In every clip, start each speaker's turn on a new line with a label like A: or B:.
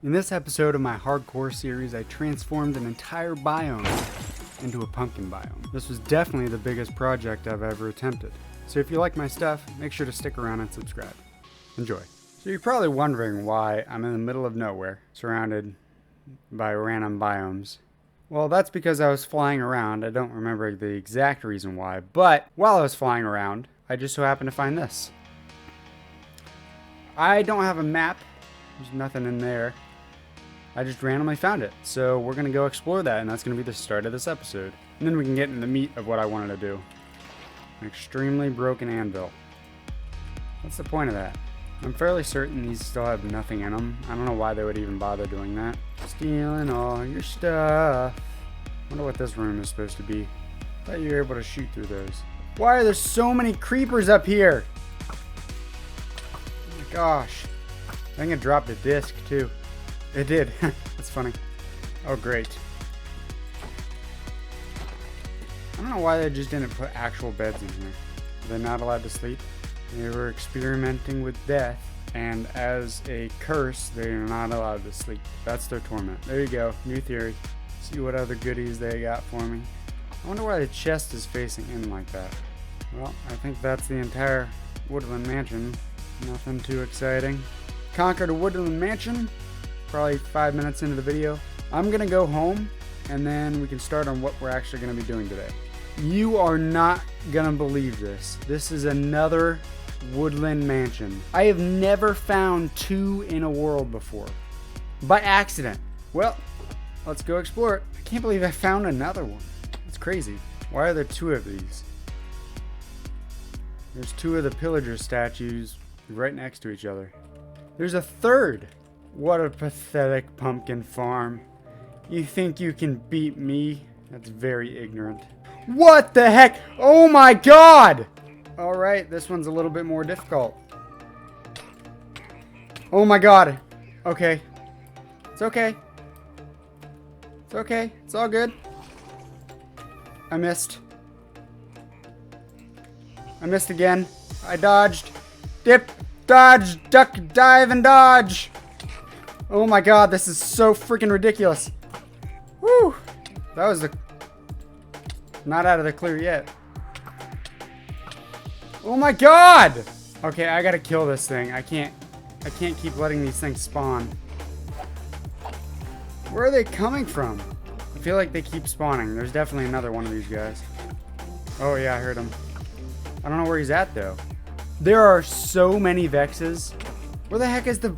A: In this episode of my hardcore series, I transformed an entire biome into a pumpkin biome. This was definitely the biggest project I've ever attempted. So if you like my stuff, make sure to stick around and subscribe. Enjoy. So you're probably wondering why I'm in the middle of nowhere, surrounded by random biomes. Well, that's because I was flying around. I don't remember the exact reason why, but while I was flying around, I just so happened to find this. I don't have a map. There's nothing in there. I just randomly found it. So we're going to go explore that, and that's going to be the start of this episode. And then we can get into the meat of what I wanted to do. An extremely broken anvil. What's the point of that? I'm fairly certain these still have nothing in them. I don't know why they would even bother doing that. Stealing all your stuff. Wonder what this room is supposed to be. I thought you were able to shoot through those. Why are there so many creepers up here? Oh my gosh. I think it dropped a disc too. It did. That's funny. Oh, great. I don't know why they just didn't put actual beds in here. They're not allowed to sleep. They were experimenting with death, and as a curse, they are not allowed to sleep. That's their torment. There you go. New theory. See what other goodies they got for me. I wonder why the chest is facing in like that. Well, I think that's the entire Woodland Mansion. Nothing too exciting. Conquered a Woodland Mansion. Probably 5 minutes into the video. I'm gonna go home and then we can start on what we're actually gonna be doing today. You are not gonna believe this. This is another Woodland Mansion. I have never found two in a world before. By accident. Well, let's go explore it. I can't believe I found another one. It's crazy. Why are there two of these? There's two of the pillager statues right next to each other. There's a third. What a pathetic pumpkin farm. You think you can beat me? That's very ignorant. What the heck? Oh my god! Alright, this one's a little bit more difficult. Oh my god. Okay. It's okay. It's okay. It's all good. I missed. I missed again. I dodged. Dip, dodge, duck, dive, and dodge. Oh my god, this is so freaking ridiculous. Woo! That was the... Not out of the clear yet. Oh my god! Okay, I gotta kill this thing. I can't keep letting these things spawn. Where are they coming from? I feel like they keep spawning. There's definitely another one of these guys. Oh yeah, I heard him. I don't know where he's at though. There are so many Vexes. Where the heck is the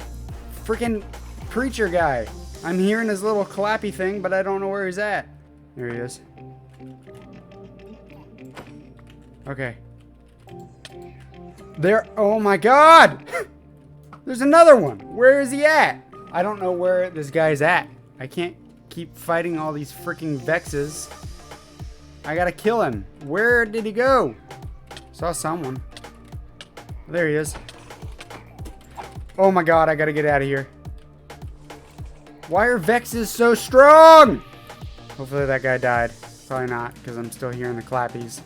A: freaking preacher guy? I'm hearing his little clappy thing, but I don't know where he's at. There he is. Okay. There. Oh my god! There's another one. Where is he at? I don't know where this guy's at. I can't keep fighting all these freaking Vexes. I gotta kill him. Where did he go? Saw someone. There he is. Oh my god, I gotta get out of here. Why are Vexes so strong? Hopefully that guy died. Probably not, because I'm still hearing the clappies.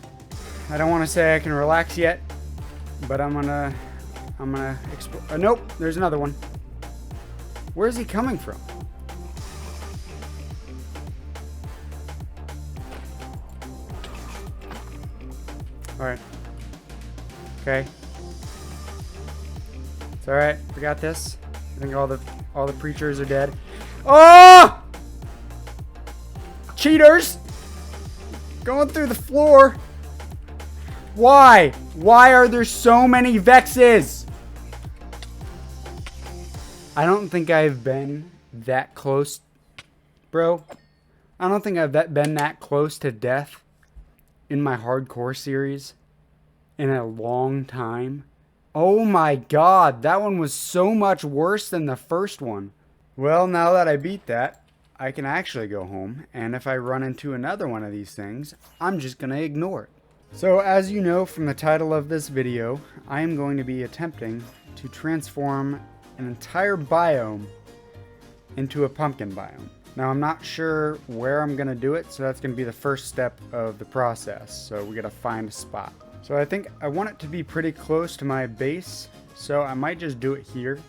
A: I don't want to say I can relax yet, but I'm gonna explore. Nope, there's another one. Where's he coming from? Alright. Okay. It's alright, we got this. I think all the preachers are dead. Oh! Cheaters! Going through the floor. Why? Why are there so many Vexes? I don't think I've been that close, bro. I don't think I've been that close to death in my hardcore series in a long time. Oh my god, that one was so much worse than the first one. Well, now that I beat that, I can actually go home, and if I run into another one of these things, I'm just gonna ignore it. So as you know from the title of this video, I am going to be attempting to transform an entire biome into a pumpkin biome. Now I'm not sure where I'm gonna do it, so that's gonna be the first step of the process. So we gotta find a spot. So I think I want it to be pretty close to my base, so I might just do it here.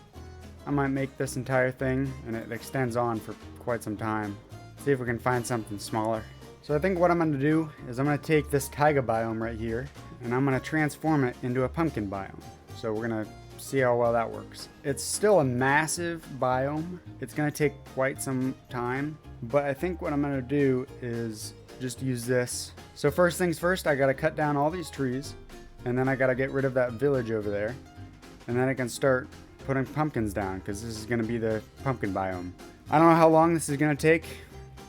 A: I might make this entire thing, and it extends on for quite some time. See if we can find something smaller. So I think what I'm going to do is I'm going to take this taiga biome right here, and I'm going to transform it into a pumpkin biome. So we're going to see how well that works. It's still a massive biome. It's going to take quite some time, but I think what I'm going to do is just use this. So first things first, I got to cut down all these trees, and then I got to get rid of that village over there, and then I can start putting pumpkins down, because this is going to be the pumpkin biome. I don't know how long this is going to take,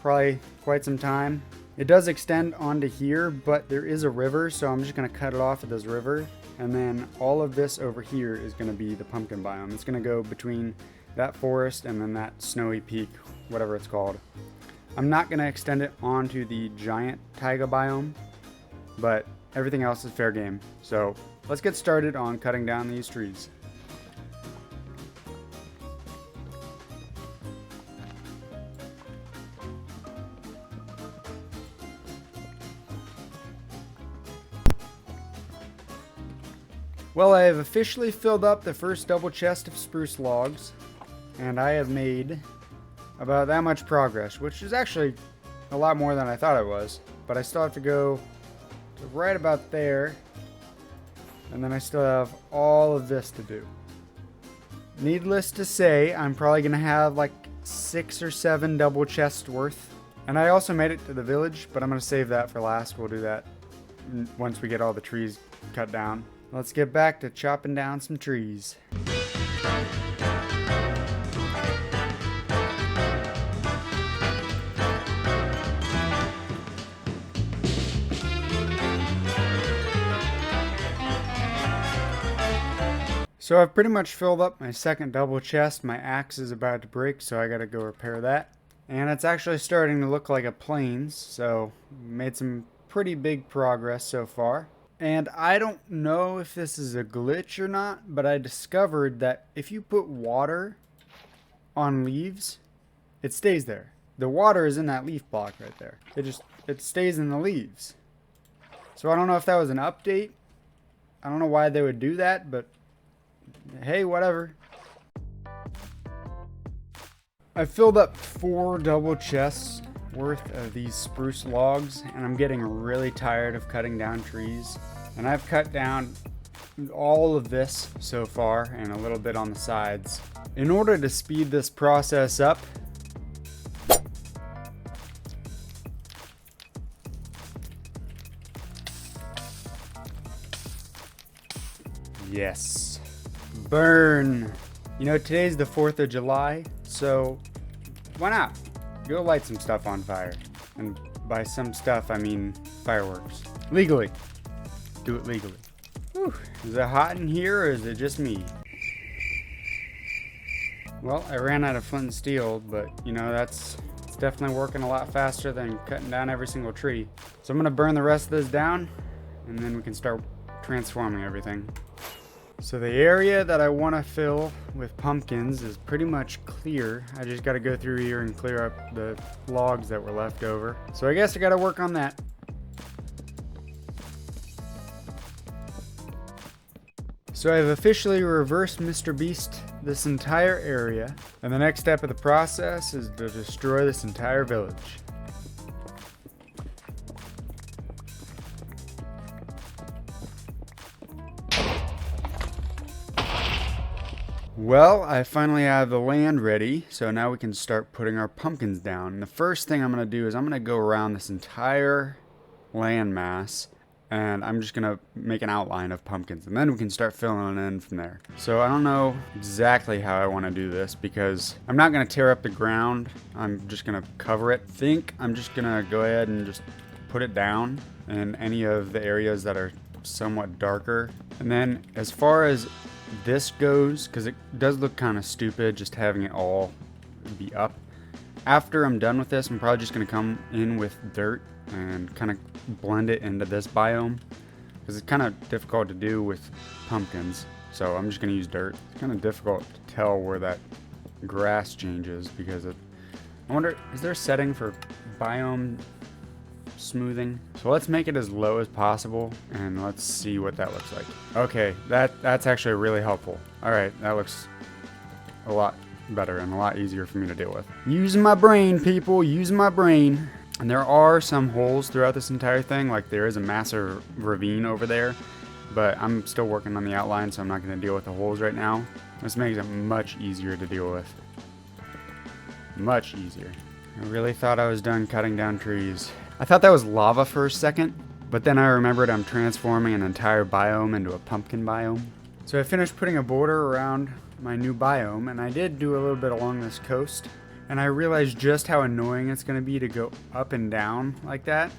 A: probably quite some time. It does extend onto here, but there is a river, so I'm just going to cut it off at this river. And then all of this over here is going to be the pumpkin biome. It's going to go between that forest and then that snowy peak, whatever it's called. I'm not going to extend it onto the giant taiga biome, but everything else is fair game. So let's get started on cutting down these trees. Well, I have officially filled up the first double chest of spruce logs, and I have made about that much progress, which is actually a lot more than I thought it was. But I still have to go to right about there, and then I still have all of this to do. Needless to say, I'm probably going to have like 6 or 7 double chests worth. And I also made it to the village, but I'm going to save that for last. We'll do that once we get all the trees cut down. Let's get back to chopping down some trees. So I've pretty much filled up my second double chest. My axe is about to break, so I gotta go repair that. And it's actually starting to look like a plains, so made some pretty big progress so far. And I don't know if this is a glitch or not, but I discovered that if you put water on leaves, it stays there. The water is in that leaf block right there. It stays in the leaves. So I don't know if that was an update. I don't know why they would do that, but hey, whatever. I filled up 4 double chests worth of these spruce logs, and I'm getting really tired of cutting down trees. And I've cut down all of this so far and a little bit on the sides. In order to speed this process up, yes, burn. You know, today's the 4th of July, so why not? Go light some stuff on fire. And by some stuff, I mean fireworks. Legally. Do it legally. Whew. Is it hot in here, or is it just me? Well, I ran out of flint and steel, but you know, it's definitely working a lot faster than cutting down every single tree. So I'm gonna burn the rest of this down, and then we can start transforming everything. So the area that I want to fill with pumpkins is pretty much clear. I just got to go through here and clear up the logs that were left over. So I guess I got to work on that. So I've officially reversed Mr. Beast this entire area, and the next step of the process is to destroy this entire village. Well, I finally have the land ready, so now we can start putting our pumpkins down. And the first thing I'm going to do is I'm going to go around this entire land mass, and I'm just going to make an outline of pumpkins, and then we can start filling it in from there. So I don't know exactly how I want to do this, because I'm not going to tear up the ground. I'm just going to cover it. I'm just going to go ahead and just put it down in any of the areas that are somewhat darker. And then as far as this goes, because it does look kind of stupid just having it all be up. After I'm done with this, I'm probably just going to come in with dirt and kind of blend it into this biome, because it's kind of difficult to do with pumpkins. So I'm just going to use dirt. It's kind of difficult to tell where that grass changes, because I wonder, is there a setting for biome smoothing? So let's make it as low as possible, and let's see what that looks like. Okay, that's actually really helpful. All right, that looks a lot better and a lot easier for me to deal with. Using my brain, people, using my brain. And there are some holes throughout this entire thing, like there is a massive ravine over there, but I'm still working on the outline, so I'm not going to deal with the holes right now. This makes it much easier to deal with. Much easier. I really thought I was done cutting down trees. I thought that was lava for a second, but then I remembered I'm transforming an entire biome into a pumpkin biome. So I finished putting a border around my new biome, and I did do a little bit along this coast. And I realized just how annoying it's going to be to go up and down like that.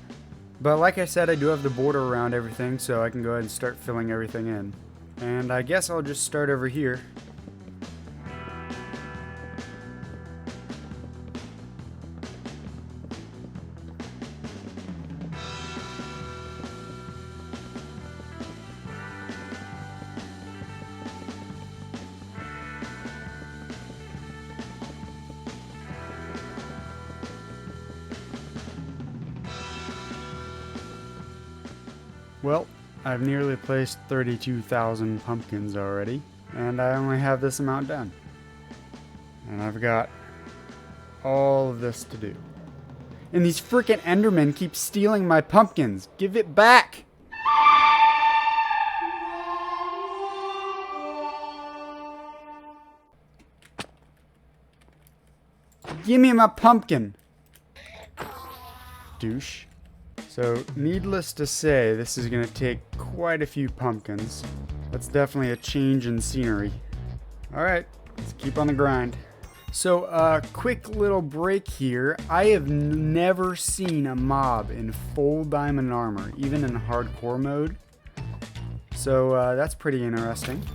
A: But like I said, I do have the border around everything, so I can go ahead and start filling everything in. And I guess I'll just start over here. Well, I've nearly placed 32,000 pumpkins already, and I only have this amount done. And I've got all of this to do. And these frickin' Endermen keep stealing my pumpkins. Give it back! Give me my pumpkin! Douche. So, needless to say, this is going to take quite a few pumpkins. That's definitely a change in scenery. Alright, let's keep on the grind. So, quick little break here. I have never seen a mob in full diamond armor, even in hardcore mode. So, that's pretty interesting.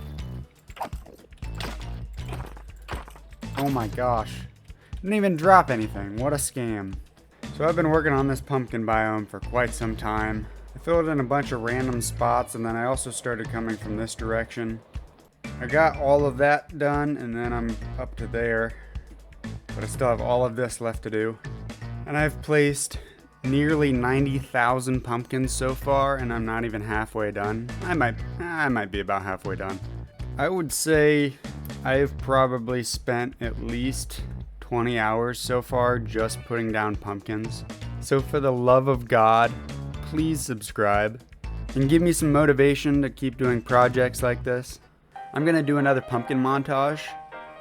A: Oh my gosh. Didn't even drop anything. What a scam. So I've been working on this pumpkin biome for quite some time. I filled in a bunch of random spots, and then I also started coming from this direction. I got all of that done, and then I'm up to there. But I still have all of this left to do. And I've placed nearly 90,000 pumpkins so far, and I'm not even halfway done. I might be about halfway done. I would say I've probably spent at least 20 hours so far just putting down pumpkins. So for the love of God, please subscribe and give me some motivation to keep doing projects like this. I'm gonna do another pumpkin montage,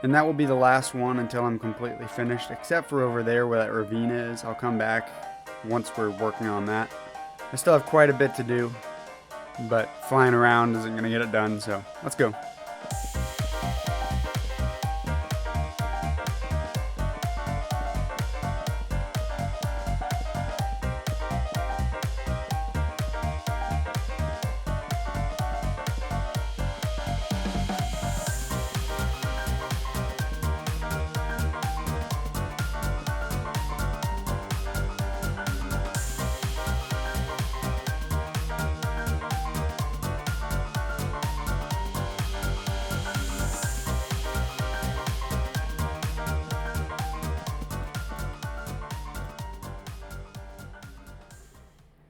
A: and that will be the last one until I'm completely finished, except for over there where that ravine is. I'll come back once we're working on that. I still have quite a bit to do, but flying around isn't gonna get it done, so let's go.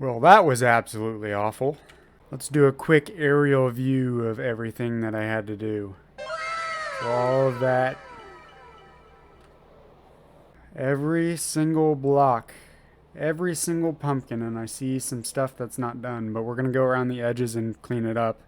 A: Well, that was absolutely awful. Let's do a quick aerial view of everything that I had to do. So all of that. Every single block. Every single pumpkin, and I see some stuff that's not done, but we're going to go around the edges and clean it up.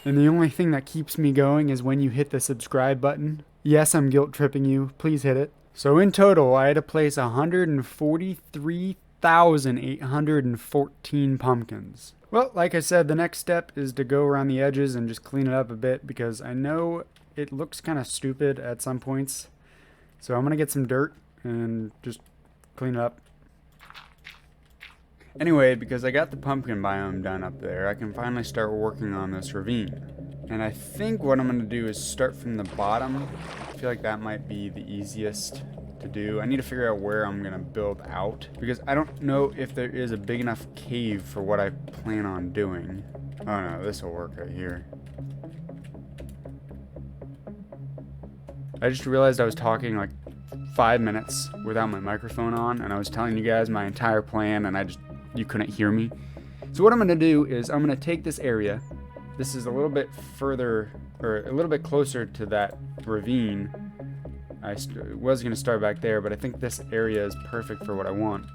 A: And the only thing that keeps me going is when you hit the subscribe button. Yes, I'm guilt tripping you. Please hit it. So in total, I had to place 143,814 pumpkins. Well, like I said, the next step is to go around the edges and just clean it up a bit, because I know it looks kind of stupid at some points. So I'm going to get some dirt and just clean it up. Anyway, because I got the pumpkin biome done up there, I can finally start working on this ravine. And I think what I'm going to do is start from the bottom. I feel like that might be the easiest to do. I need to figure out where I'm going to build out, because I don't know if there is a big enough cave for what I plan on doing. Oh no, this will work right here. I just realized I was talking like 5 minutes without my microphone on, and I was telling you guys my entire plan, and you couldn't hear me. So what I'm going to do is I'm going to take this area. This is a little bit further, or a little bit closer to that ravine, was going to start back there, but I think this area is perfect for what I want.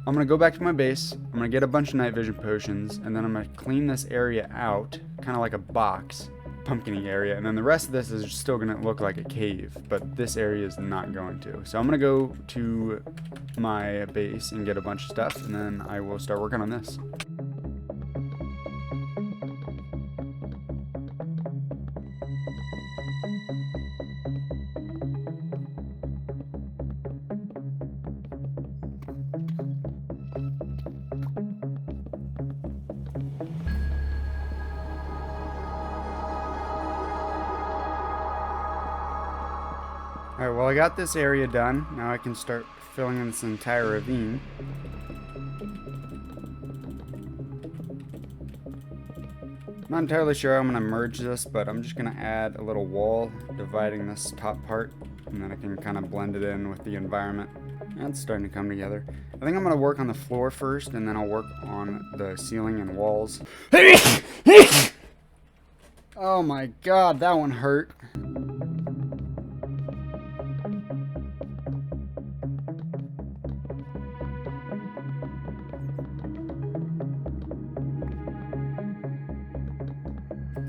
A: I'm going to go back to my base, I'm going to get a bunch of night vision potions, and then I'm going to clean this area out, kind of like a box, pumpkin-y area, and then the rest of this is still going to look like a cave, but this area is not going to. So I'm going to go to my base and get a bunch of stuff, and then I will start working on this. Alright, well I got this area done. Now I can start filling in this entire ravine. Not entirely sure how I'm going to merge this, but I'm just going to add a little wall dividing this top part, and then I can kind of blend it in with the environment. And it's starting to come together. I think I'm going to work on the floor first, and then I'll work on the ceiling and walls. Oh my god, that one hurt.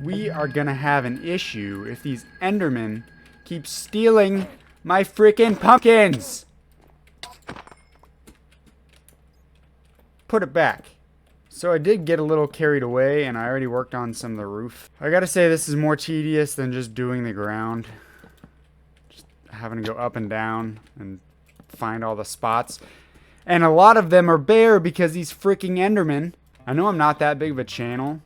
A: We are gonna have an issue if these Endermen keep stealing my freaking pumpkins. Put it back. So I did get a little carried away, and I already worked on some of the roof. I gotta say, this is more tedious than just doing the ground. Just having to go up and down and find all the spots. And a lot of them are bare because these freaking Endermen. I know I'm not that big of a channel,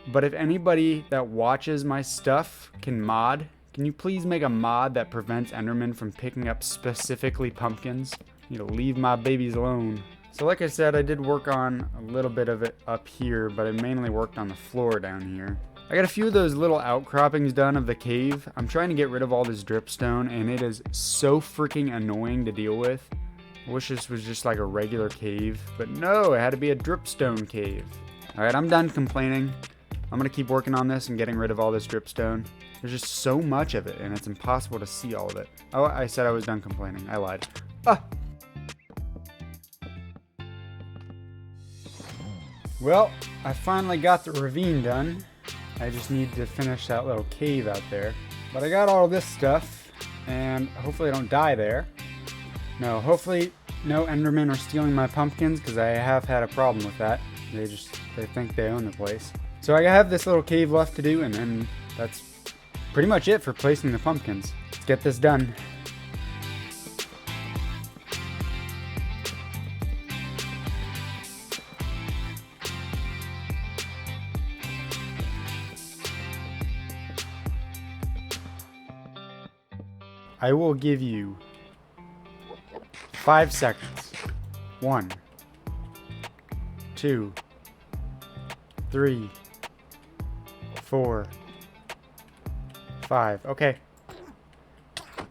A: but if anybody that watches my stuff can mod, can you please make a mod that prevents Endermen from picking up specifically pumpkins? You need to leave my babies alone. So like I said, I did work on a little bit of it up here, but I mainly worked on the floor down here. I got a few of those little outcroppings done of the cave. I'm trying to get rid of all this dripstone, and it is so freaking annoying to deal with. I wish this was just like a regular cave, but no, it had to be a dripstone cave. Alright, I'm done complaining. I'm going to keep working on this and getting rid of all this dripstone. There's just so much of it, and it's impossible to see all of it. Oh, I said I was done complaining. I lied. Ah! Well, I finally got the ravine done. I just need to finish that little cave out there. But I got all this stuff, and hopefully I don't die there. No, hopefully no Endermen are stealing my pumpkins, because I have had a problem with that. They think they own the place. So I have this little cave left to do, and then that's pretty much it for placing the pumpkins. Let's get this done. I will give you 5 seconds. 1, 2, 3, 4, 5. Okay.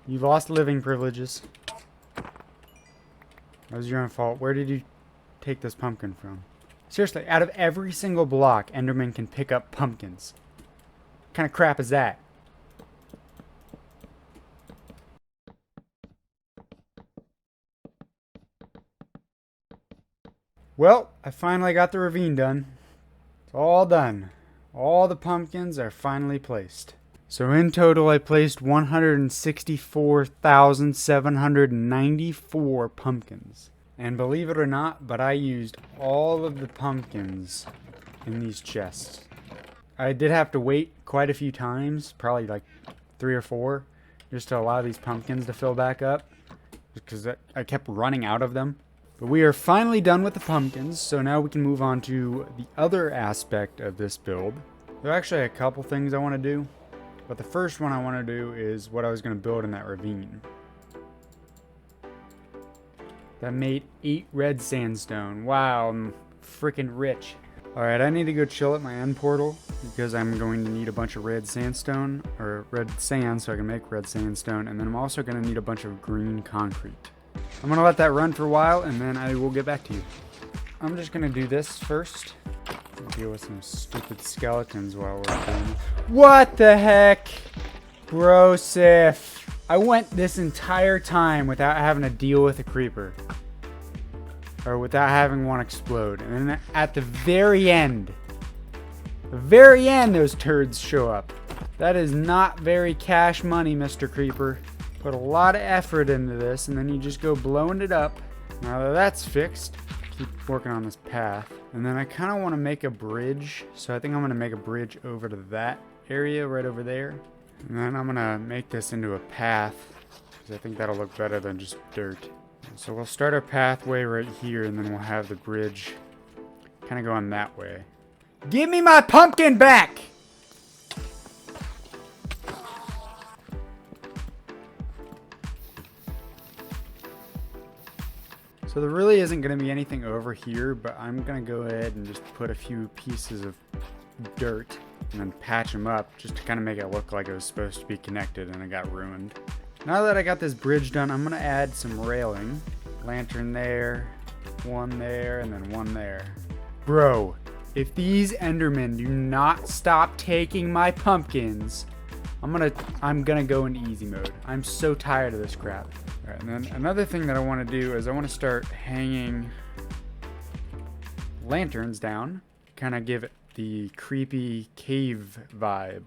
A: You've lost living privileges. That was your own fault. Where did you take this pumpkin from? Seriously, out of every single block, Enderman can pick up pumpkins. What kind of crap is that? Well, I finally got the ravine done. It's all done. All the pumpkins are finally placed. So in total, I placed 164,794 pumpkins. And believe it or not, but I used all of the pumpkins in these chests. I did have to wait quite a few times, probably like 3 or 4, just to allow these pumpkins to fill back up, because I kept running out of them. But we are finally done with the pumpkins, so now we can move on to the other aspect of this build. There are actually a couple things I want to do, but the first one I want to do is what I was going to build in that ravine. That made 8 red sandstone. Wow, I'm freaking rich. Alright, I need to go chill at my end portal, because I'm going to need a bunch of red sandstone, or red sand, so I can make red sandstone, and then I'm also going to need a bunch of green concrete. I'm going to let that run for a while, and then I will get back to you. I'm just going to do this first. Deal with some stupid skeletons while we're doing it. What the heck? Brosif. I went this entire time without having to deal with a creeper. Or without having one explode. And then at the very end, those turds show up. That is not very cash money, Mr. Creeper. Put a lot of effort into this, and then you just go blowing it up. Now that that's fixed, keep working on this path. And then I kind of want to make a bridge. So I think I'm going to make a bridge over to that area right over there. And then I'm going to make this into a path, because I think that'll look better than just dirt. So we'll start our pathway right here, and then we'll have the bridge kind of going that way. Give me my pumpkin back! So there really isn't going to be anything over here, but I'm going to go ahead and just put a few pieces of dirt and then patch them up just to kind of make it look like it was supposed to be connected and it got ruined. Now that I got this bridge done, I'm going to add some railing. Lantern there, one there, and then one there. Bro, if these Endermen do not stop taking my pumpkins, I'm gonna go into easy mode. I'm so tired of this crap. All right, and then another thing that I want to do is I want to start hanging lanterns down, kind of give it the creepy cave vibe.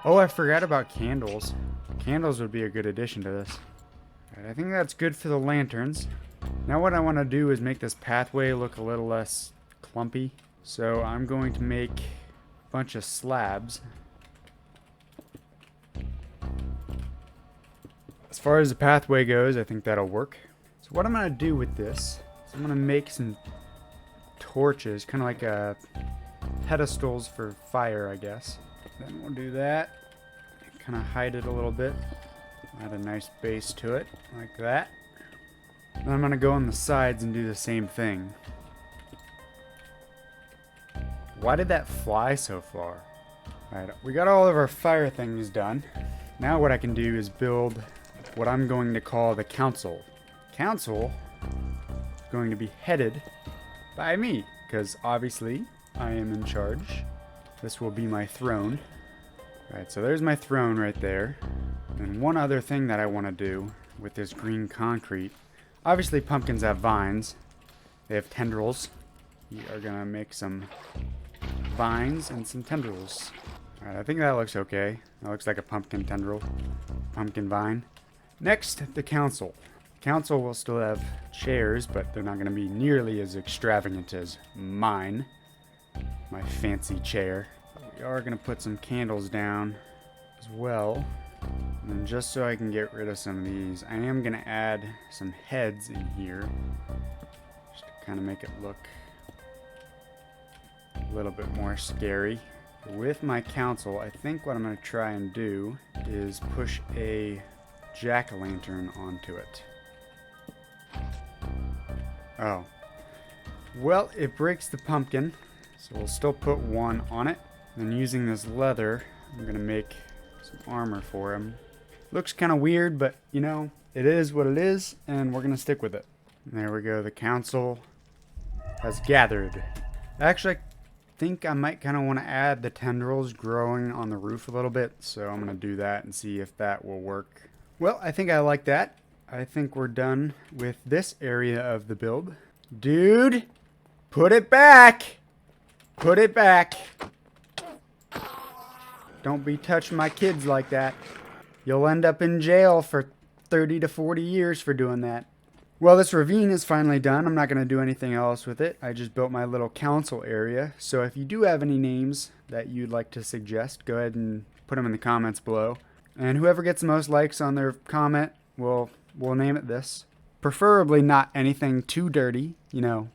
A: Oh, I forgot about candles. Candles would be a good addition to this. All right, I think that's good for the lanterns. Now what I want to do is make this pathway look a little less clumpy. So I'm going to make a bunch of slabs. As far as the pathway goes, I think that'll work. So what I'm going to do with this is I'm going to make some torches, kind of like pedestals for fire, I guess. Then we'll do that. Kind of hide it a little bit. Add a nice base to it, like that. Then I'm going to go on the sides and do the same thing. Why did that fly so far? Alright, we got all of our fire things done. Now what I can do is build what I'm going to call the council. Council is going to be headed by me, because obviously I am in charge. This will be my throne. Alright, so there's my throne right there. And one other thing that I want to do with this green concrete. Obviously pumpkins have vines. They have tendrils. We are going to make some vines and some tendrils. Alright, I think that looks okay. That looks like a pumpkin tendril. Pumpkin vine. Next, the council. Council will still have chairs, but they're not going to be nearly as extravagant as mine. My fancy chair. We are going to put some candles down as well. And just so I can get rid of some of these, I am going to add some heads in here. Just to kind of make it look a little bit more scary. With my council, I think what I'm going to try and do is push a jack-o'-lantern onto it. Oh. Well, it breaks the pumpkin, so we'll still put one on it. And using this leather, I'm going to make some armor for him. Looks kind of weird, but you know, it is what it is, and we're going to stick with it. And there we go, the council has gathered. Actually, I think I might kind of want to add the tendrils growing on the roof a little bit, so I'm going to do that and see if that will work. Well, I think I like that. I think we're done with this area of the build. Dude, put it back! Put it back! Don't be touching my kids like that. You'll end up in jail for 30 to 40 years for doing that. Well, this ravine is finally done. I'm not going to do anything else with it. I just built my little council area. So if you do have any names that you'd like to suggest, go ahead and put them in the comments below. And whoever gets the most likes on their comment, we'll name it this. Preferably not anything too dirty, you know,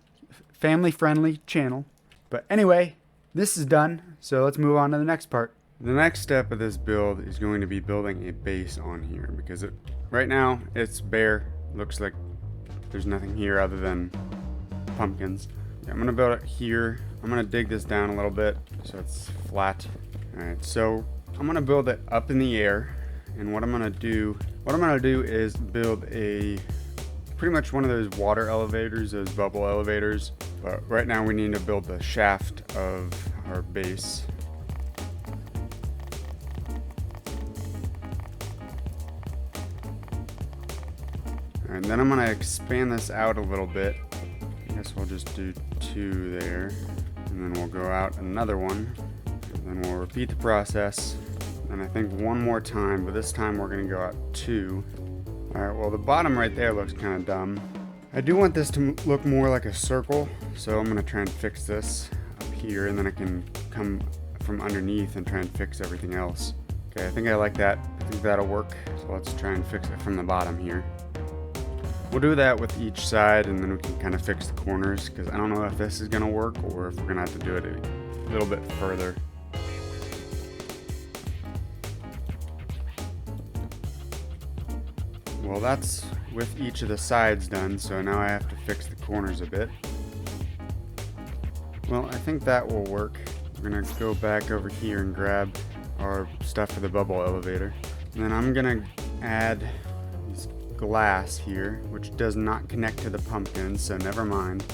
A: family-friendly channel. But anyway, this is done, so let's move on to the next part. The next step of this build is going to be building a base on here, because right now it's bare. Looks like there's nothing here other than pumpkins. Yeah, I'm going to build it here. I'm going to dig this down a little bit so it's flat. Alright, so I'm going to build it up in the air, and what I'm going to do is build a pretty much one of those water elevators, those bubble elevators. But right now we need to build the shaft of our base. Alright, then I'm gonna expand this out a little bit. I guess we'll just do 2 there. And then we'll go out another one. And then we'll repeat the process. And I think one more time, but this time we're gonna go out 2. Alright, well the bottom right there looks kind of dumb. I do want this to look more like a circle, so I'm gonna try and fix this up here, and then I can come from underneath and try and fix everything else. Okay, I think I like that. I think that'll work. So let's try and fix it from the bottom here. We'll do that with each side, and then we can kind of fix the corners, because I don't know if this is gonna work or if we're gonna have to do it a little bit further. Well, that's with each of the sides done, so now I have to fix the corners a bit. Well, I think that will work. We're gonna go back over here and grab our stuff for the bubble elevator. And then I'm gonna add this glass here, which does not connect to the pumpkin, so never mind.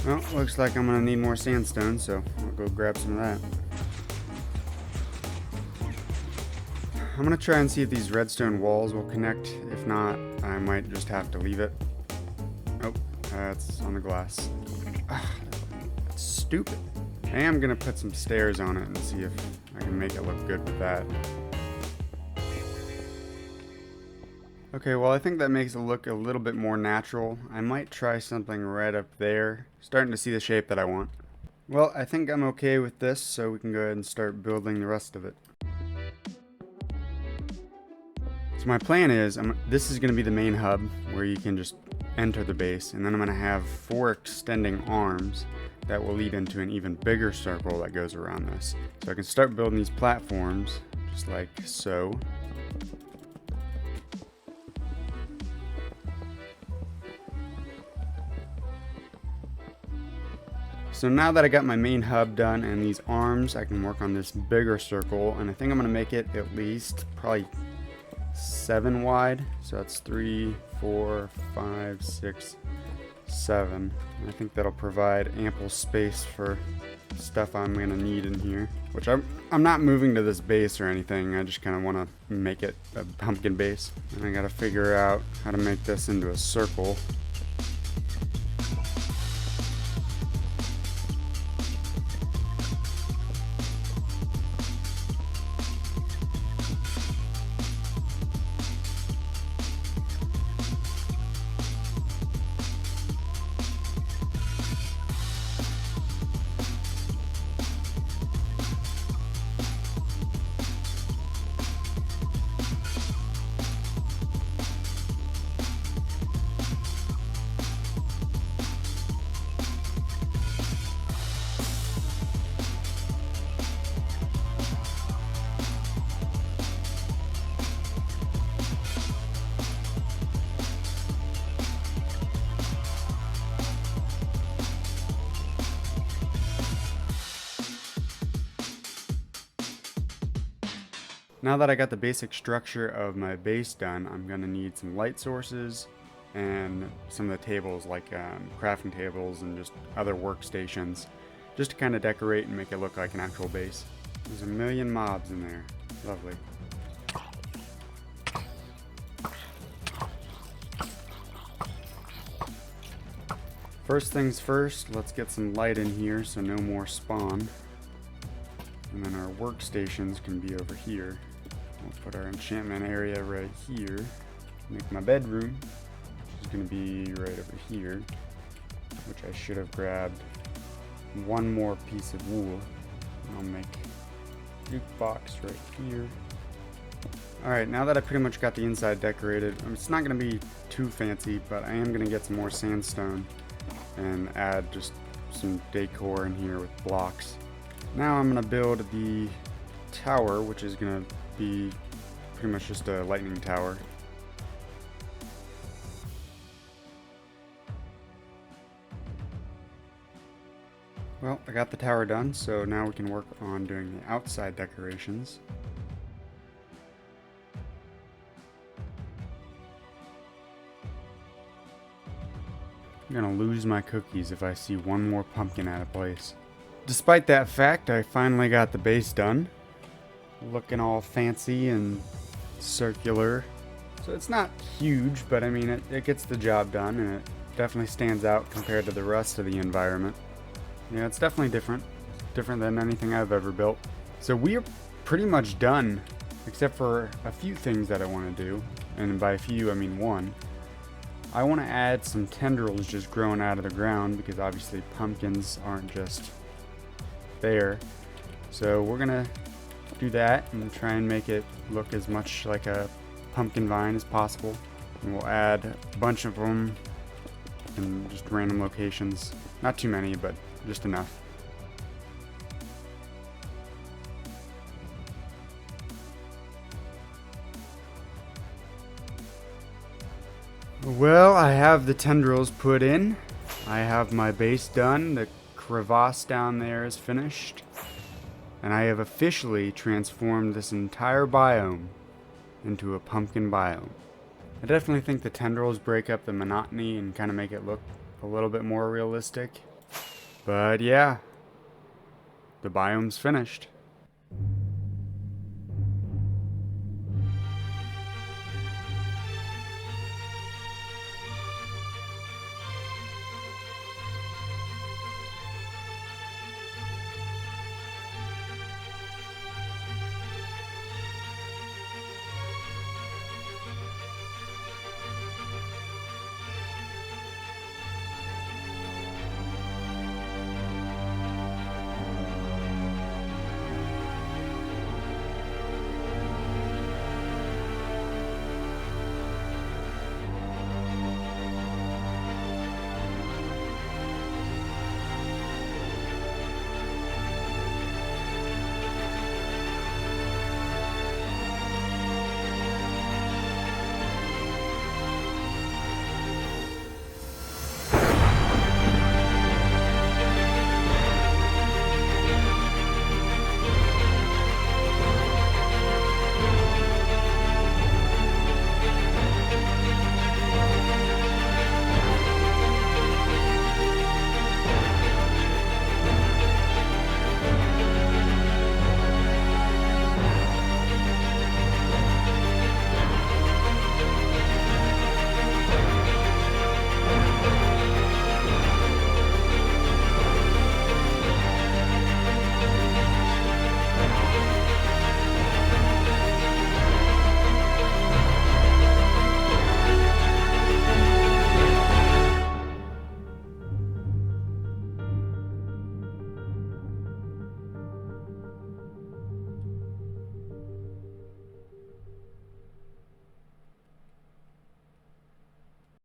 A: Well, looks like I'm gonna need more sandstone, so I'll go grab some of that. I'm gonna try and see if these redstone walls will connect. If not, I might just have to leave it. Oh, it's on the glass. That's stupid. I am gonna put some stairs on it and see if I can make it look good with that. Okay, well I think that makes it look a little bit more natural. I might try something right up there. Starting to see the shape that I want. Well, I think I'm okay with this, so we can go ahead and start building the rest of it. So my plan is, this is going to be the main hub where you can just enter the base, and then I'm going to have 4 extending arms that will lead into an even bigger circle that goes around this. So I can start building these platforms just like so. So now that I got my main hub done and these arms, I can work on this bigger circle, and I think I'm going to make it at least probably 7 wide, so that's 3, 4, 5, 6, 7. I think that'll provide ample space for stuff I'm gonna need in here, which I'm not moving to this base or anything. I just kind of want to make it a pumpkin base, and I gotta figure out how to make this into a circle. Now that I got the basic structure of my base done, I'm going to need some light sources and some of the tables, like crafting tables and just other workstations, just to kind of decorate and make it look like an actual base. There's a million mobs in there. Lovely. First things first, let's get some light in here so no more spawn. And then our workstations can be over here. We'll put our enchantment area right here. Make my bedroom, which is going to be right over here, which I should have grabbed one more piece of wool. And I'll make a jukebox right here. Alright, now that I pretty much got the inside decorated, it's not going to be too fancy, but I am going to get some more sandstone and add just some decor in here with blocks. Now I'm going to build the tower, which is going to be pretty much just a lightning tower. Well, I got the tower done, so now we can work on doing the outside decorations. I'm gonna lose my cookies if I see one more pumpkin out of place. Despite that fact, I finally got the base done. Looking all fancy and circular. So it's not huge, but I mean, it gets the job done, and it definitely stands out compared to the rest of the environment. Yeah, it's definitely different. Different than anything I've ever built. So we are pretty much done, except for a few things that I want to do. And by a few, I mean one. I want to add some tendrils just growing out of the ground, because obviously pumpkins aren't just there. So we're going to do that and try and make it look as much like a pumpkin vine as possible. And we'll add a bunch of them in just random locations. Not too many, but just enough. Well, I have the tendrils put in. I have my base done. The crevasse down there is finished. And I have officially transformed this entire biome into a pumpkin biome. I definitely think the tendrils break up the monotony and kind of make it look a little bit more realistic. But yeah, the biome's finished.